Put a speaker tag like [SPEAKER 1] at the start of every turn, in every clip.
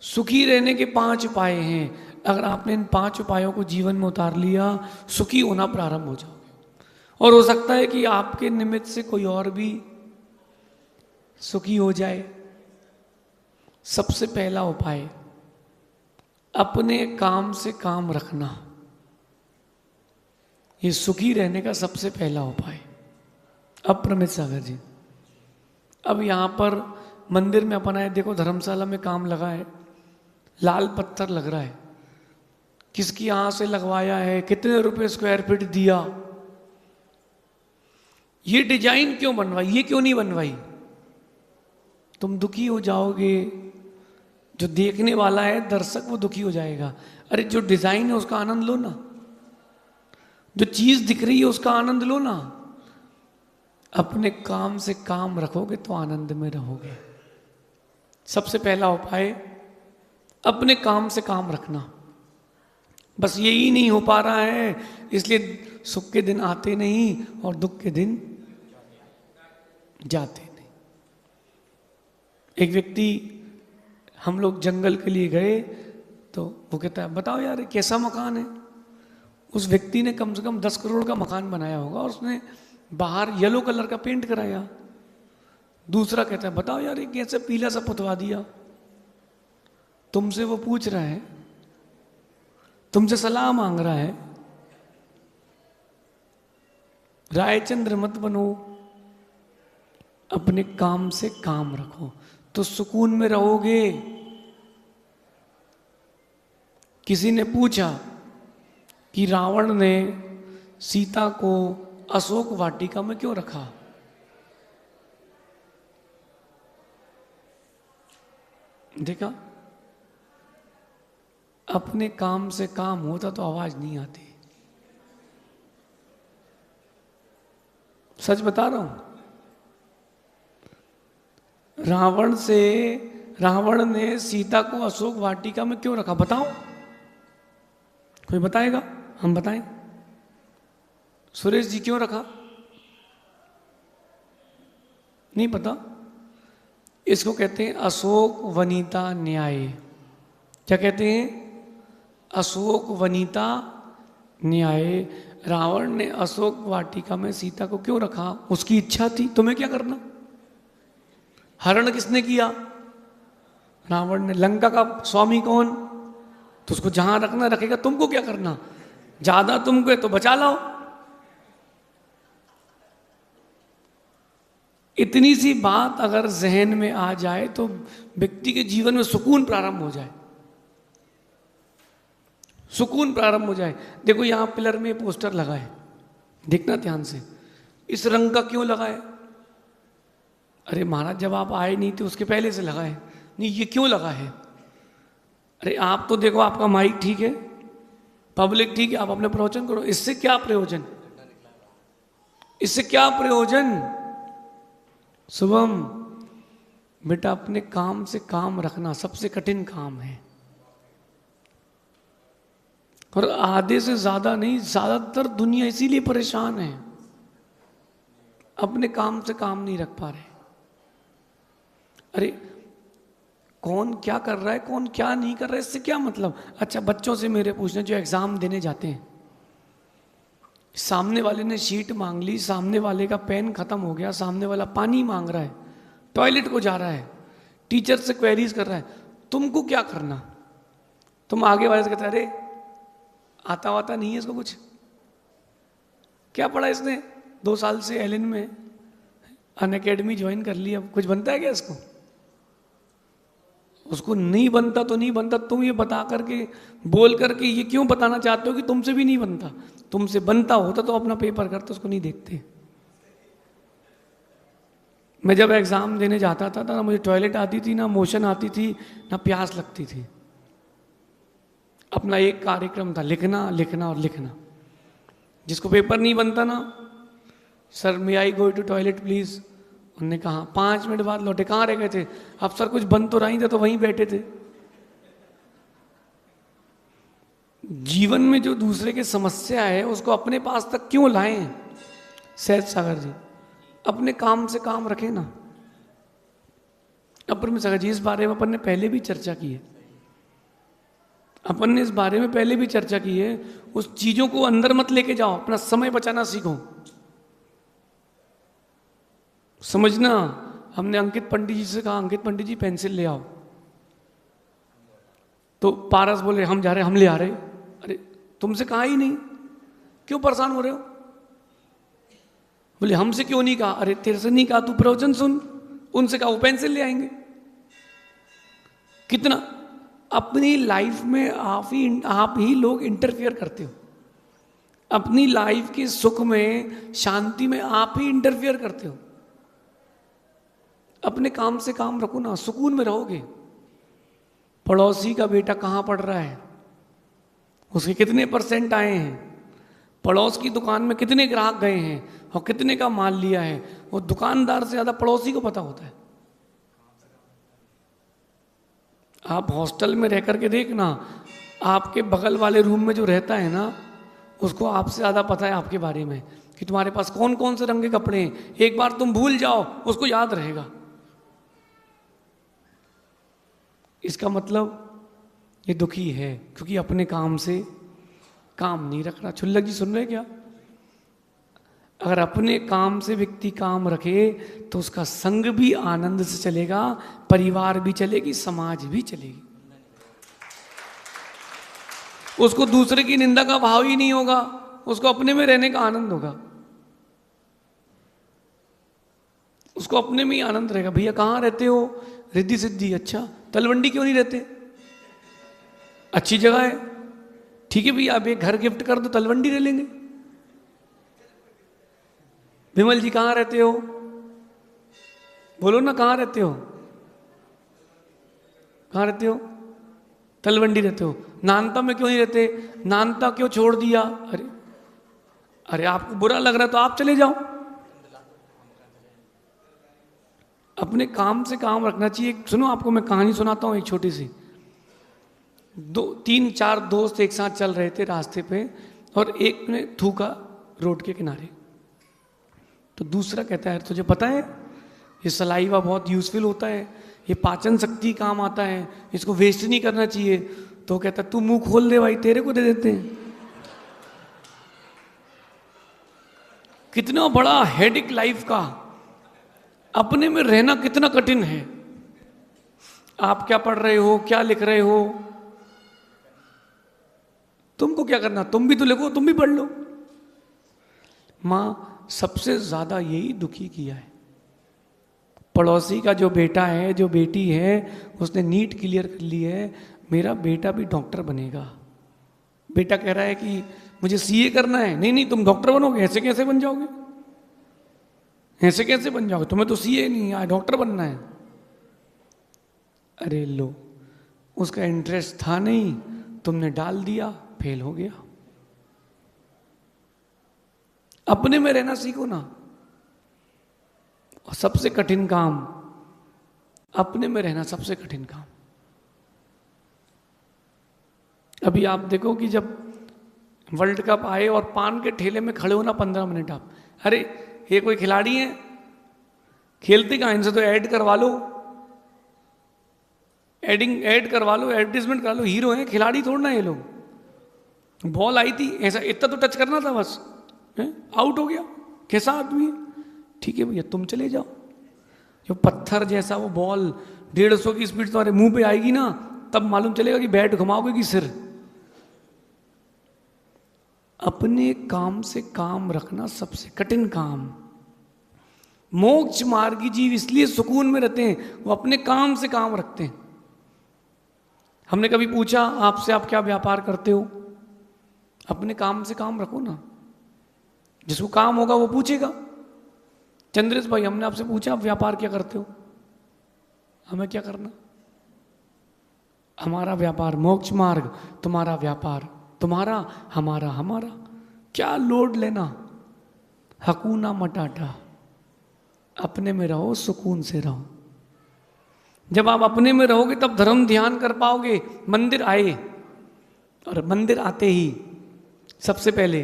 [SPEAKER 1] सुखी रहने के 5 उपाय हैं। अगर आपने इन 5 उपायों को जीवन में उतार लिया, सुखी होना प्रारंभ हो जाओगे। और हो सकता है कि आपके निमित्त से कोई और भी सुखी हो जाए। सबसे पहला उपाय, अपने काम से काम रखना। ये सुखी रहने का सबसे पहला उपाय। अब प्रमित सागर जी, अब यहां पर मंदिर में अपन आए, देखो धर्मशाला में काम लगा है, लाल पत्थर लग रहा है, किसकी यहां से लगवाया है, कितने रुपए स्क्वायर फीट दिया, ये डिजाइन क्यों बनवाई, ये क्यों नहीं बनवाई। तुम दुखी हो जाओगे, जो देखने वाला है दर्शक वो दुखी हो जाएगा। अरे जो डिजाइन है उसका आनंद लो ना, जो चीज दिख रही है उसका आनंद लो ना। अपने काम से काम रखोगे तो आनंद में रहोगे। सबसे पहला उपाय, अपने काम से काम रखना। बस यही नहीं हो पा रहा है, इसलिए सुख के दिन आते नहीं और दुख के दिन जाते नहीं। एक व्यक्ति, हम लोग जंगल के लिए गए तो वो कहता है बताओ यार कैसा मकान है। उस व्यक्ति ने कम से कम 10 करोड़ का मकान बनाया होगा और उसने बाहर येलो कलर का पेंट कराया। दूसरा कहता है बताओ यार ये कैसे पीला सा पुतवा दिया। तुमसे वो पूछ रहा है, तुमसे सलाह मांग रहा है, रायचंद्र मत बनो, अपने काम से काम रखो तो सुकून में रहोगे। किसी ने पूछा कि रावण ने सीता को अशोक वाटिका में क्यों रखा। देखा, अपने काम से काम होता तो आवाज नहीं आती। सच बता रहा हूं। रावण ने सीता को अशोक वाटिका में क्यों रखा, बताओ, कोई बताएगा? हम बताएं। सुरेश जी क्यों रखा? नहीं पता। इसको कहते हैं अशोक वनिता न्याय। क्या कहते हैं? अशोक वनिता न्याय। रावण ने अशोक वाटिका में सीता को क्यों रखा? उसकी इच्छा थी, तुम्हें क्या करना। हरण किसने किया? रावण ने। लंका का स्वामी कौन? तो उसको जहां रखना रखेगा, तुमको क्या करना। ज्यादा तुमको है तो बचा लाओ। इतनी सी बात अगर जहन में आ जाए तो व्यक्ति के जीवन में सुकून प्रारंभ हो जाए। सुकून प्रारंभ हो जाए। देखो यहां पिलर में पोस्टर लगा है, देखना ध्यान से। इस रंग का क्यों लगा है? अरे महाराज जब आप आए नहीं थे उसके पहले से लगा है। नहीं, ये क्यों लगा है? अरे आप तो देखो, आपका माइक ठीक है, पब्लिक ठीक है, आप अपने प्रवचन करो। इससे क्या प्रयोजन? इससे क्या प्रयोजन? शुभम बेटा, अपने काम से काम रखना सबसे कठिन काम है। और आधे से ज्यादा नहीं, ज्यादातर दुनिया इसीलिए परेशान है, अपने काम से काम नहीं रख पा रहे। अरे कौन क्या कर रहा है, कौन क्या नहीं कर रहा है, इससे क्या मतलब। अच्छा बच्चों से मेरे पूछना, जो एग्जाम देने जाते हैं, सामने वाले ने शीट मांग ली, सामने वाले का पेन खत्म हो गया, सामने वाला पानी मांग रहा है, टॉयलेट को जा रहा है, टीचर से क्वेरीज कर रहा है, तुमको क्या करना? तुम आगे वाले से कहते अरे आता वाता नहीं है इसको, कुछ क्या पढ़ा इसने, 2 साल से एलिन में अन अकेडमी ज्वाइन कर ली, अब कुछ बनता है क्या इसको? उसको नहीं बनता तो नहीं बनता। तुम ये बता करके, बोल करके ये क्यों बताना चाहते हो कि तुमसे भी नहीं बनता? तुमसे बनता होता तो अपना पेपर करते, उसको नहीं देखते। मैं जब एग्जाम देने जाता था ना, मुझे टॉयलेट आती थी, ना मोशन आती थी, ना प्यास लगती थी। अपना एक कार्यक्रम था, लिखना लिखना और लिखना। जिसको पेपर नहीं बनता ना, sir may I go to toilet please, उन्होंने कहा 5 मिनट बाद लौटे। कहाँ रह गए थे? अब सर कुछ बन तो रही था, तो वहीं बैठे थे। जीवन में जो दूसरे की समस्या है उसको अपने पास तक क्यों लाएं? सहज सागर जी, अपने काम से काम रखें ना। अपर में सागर जी, इस बारे में अपन ने पहले भी चर्चा की है। अपन ने इस बारे में पहले भी चर्चा की है। उस चीजों को अंदर मत लेके जाओ, अपना समय बचाना सीखो। समझना, हमने अंकित पंडित जी से कहा, अंकित पंडित जी पेंसिल ले आओ, तो पारस बोले हम जा रहे, हम ले आ रहे। अरे तुमसे कहा ही नहीं, क्यों परेशान हो रहे हो? बोले हमसे क्यों नहीं कहा? अरे तेरे से नहीं कहा, तू प्रवचन सुन, उनसे कहा वो पेंसिल ले आएंगे। कितना अपनी लाइफ में आप ही लोग इंटरफियर करते हो। अपनी लाइफ के सुख में, शांति में आप ही इंटरफियर करते हो। अपने काम से काम रखो ना, सुकून में रहोगे। पड़ोसी का बेटा कहाँ पढ़ रहा है, उसके कितने % आए हैं, पड़ोस की दुकान में कितने ग्राहक गए हैं और कितने का माल लिया है, वो दुकानदार से ज़्यादा पड़ोसी को पता होता है। आप हॉस्टल में रह करके देखना, आपके बगल वाले रूम में जो रहता है ना, उसको आपसे ज़्यादा पता है आपके बारे में कि तुम्हारे पास कौन कौन से रंग के कपड़े हैं। एक बार तुम भूल जाओ, उसको याद रहेगा। इसका मतलब ये दुखी है क्योंकि अपने काम से काम नहीं रख रहा। छुल्लक जी सुन रहे क्या? अगर अपने काम से व्यक्ति काम रखे तो उसका संग भी आनंद से चलेगा, परिवार भी चलेगी, समाज भी चलेगी। उसको दूसरे की निंदा का भाव ही नहीं होगा, उसको अपने में रहने का आनंद होगा, उसको अपने में ही आनंद रहेगा। भैया कहाँ रहते हो? रिद्धि सिद्धि। अच्छा, तलवंडी क्यों नहीं रहते? अच्छी जगह है, ठीक है भैया, आप एक घर गिफ्ट कर दो, तलवंडी रह लेंगे। विमल जी कहाँ रहते हो? बोलो ना, कहाँ रहते हो? कहाँ रहते हो? तलवंडी रहते हो। नानता में क्यों नहीं रहते? नानता क्यों छोड़ दिया? अरे अरे आपको बुरा लग रहा है तो आप चले जाओ। अपने काम से काम रखना चाहिए। सुनो, आपको मैं कहानी सुनाता हूँ एक छोटी सी। 3-4 दोस्त एक साथ चल रहे थे रास्ते पे, और एक ने थूका रोड के किनारे। तो दूसरा कहता है, तुझे पता है ये सलाइवा बहुत यूजफुल होता है, ये पाचन शक्ति काम आता है, इसको वेस्ट नहीं करना चाहिए। तो कहता तू मुंह खोल दे भाई, तेरे को दे देते हैं। कितना बड़ा हेडिक लाइफ का, अपने में रहना कितना कठिन है। आप क्या पढ़ रहे हो, क्या लिख रहे हो, तुमको क्या करना? तुम भी तो लिखो, तुम भी पढ़ लो। माँ सबसे ज्यादा यही दुखी किया है। पड़ोसी का जो बेटा है, जो बेटी है, उसने नीट क्लियर कर ली है, मेरा बेटा भी डॉक्टर बनेगा। बेटा कह रहा है कि मुझे सीए करना है। नहीं नहीं, तुम डॉक्टर बनोगे। ऐसे कैसे बन जाओगे? ऐसे कैसे बन जाओगे? तुम्हें तो सीए नहीं है, डॉक्टर बनना है। अरे लो, उसका इंटरेस्ट था नहीं, तुमने डाल दिया, फेल हो गया। अपने में रहना सीखो ना। और सबसे कठिन काम, अपने में रहना सबसे कठिन काम। अभी आप देखो कि जब वर्ल्ड कप आए और पान के ठेले में खड़े हो ना 15 मिनट आप, अरे ये कोई खिलाड़ी है? खेलते कहाँ? इनसे तो ऐड करवा लो, ऐड करवा लो, एडवर्टीजमेंट करा लो। हीरो हैं, खिलाड़ी थोड़ा ना ये लोग। बॉल आई थी, ऐसा इतना तो टच करना था बस, आउट हो गया। कैसा आदमी है? ठीक है भैया, तुम चले जाओ। जो पत्थर जैसा वो बॉल 150 की स्पीड तुम्हारे मुंह पे आएगी ना, तब मालूम चलेगा कि बैट घुमाओगे कि सिर। अपने काम से काम रखना सबसे कठिन काम। मोक्ष मार्गी जीव इसलिए सुकून में रहते हैं, वो अपने काम से काम रखते हैं। हमने कभी पूछा आपसे, आप क्या व्यापार करते हो? अपने काम से काम रखो ना। जिसको काम होगा वो पूछेगा। चंद्रेश भाई, हमने आपसे पूछा आप व्यापार क्या करते हो? हमें क्या करना? हमारा व्यापार मोक्ष मार्ग, तुम्हारा व्यापार तुम्हारा, हमारा हमारा। क्या लोड लेना? हकूना मटाटा। अपने में रहो, सुकून से रहो। जब आप अपने में रहोगे तब धर्म ध्यान कर पाओगे। मंदिर आए, और मंदिर आते ही सबसे पहले,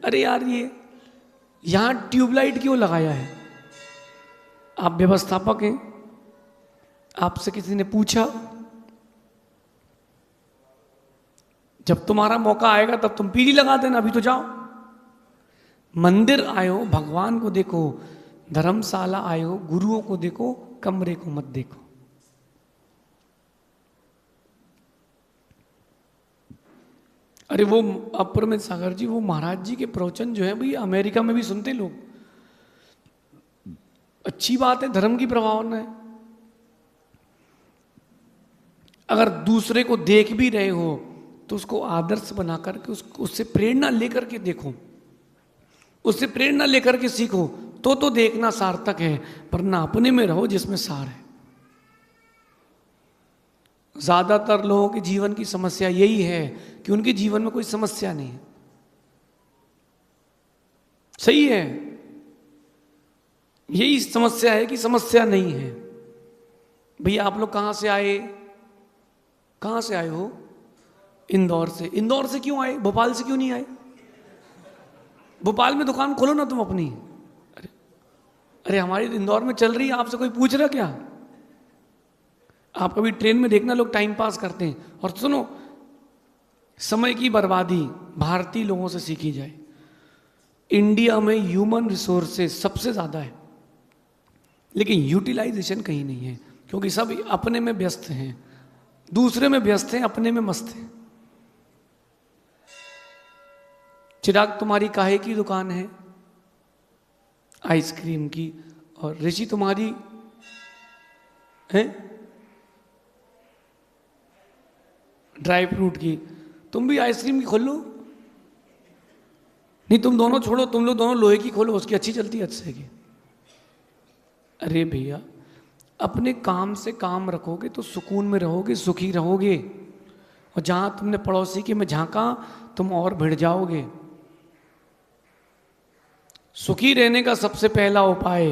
[SPEAKER 1] अरे यार ये यहां ट्यूबलाइट क्यों लगाया है? आप व्यवस्थापक हैं, आपसे किसी ने पूछा? जब तुम्हारा मौका आएगा तब तुम पीढ़ी लगा देना, अभी तो जाओ। मंदिर आयो भगवान को देखो, धर्मशाला आयो गुरुओं को देखो, कमरे को मत देखो। अरे वो अप्रमित सागर जी, वो महाराज जी के प्रवचन जो है भाई अमेरिका में भी सुनते लोग। अच्छी बात है, धर्म की प्रभावना है। अगर दूसरे को देख भी रहे हो तो उसको आदर्श बना करके उससे प्रेरणा लेकर के देखो, उससे प्रेरणा लेकर के सीखो, तो देखना सार्थक है। पर ना अपने में रहो जिसमें सार है। ज्यादातर लोगों के जीवन की समस्या यही है कि उनके जीवन में कोई समस्या नहीं है। सही है, यही समस्या है कि समस्या नहीं है। भैया आप लोग कहां से आए, कहां से आए हो? इंदौर से। इंदौर से क्यों आए, भोपाल से क्यों नहीं आए? भोपाल में दुकान खोलो ना तुम अपनी। अरे हमारी इंदौर में चल रही है, आपसे कोई पूछ रहा क्या? आप कभी ट्रेन में देखना लोग टाइम पास करते हैं। और सुनो, समय की बर्बादी भारतीय लोगों से सीखी जाए। इंडिया में ह्यूमन रिसोर्सेज सबसे ज्यादा है, लेकिन यूटिलाइजेशन कहीं नहीं है, क्योंकि सब अपने में व्यस्त हैं, दूसरे में व्यस्त हैं, अपने में मस्त हैं। चिराग तुम्हारी काहे की दुकान है? आइसक्रीम की। और ऋषि तुम्हारी है ड्राई फ्रूट की। तुम भी आइसक्रीम की खोल लो। नहीं तुम दोनों छोड़ो, तुम लोग दोनों लोहे की खोलो, उसकी अच्छी चलती है अच्छे की। अरे भैया अपने काम से काम रखोगे तो सुकून में रहोगे, सुखी रहोगे। और जहां तुमने पड़ोसी के में झांका तुम और भिड़ जाओगे। सुखी रहने का सबसे पहला उपाय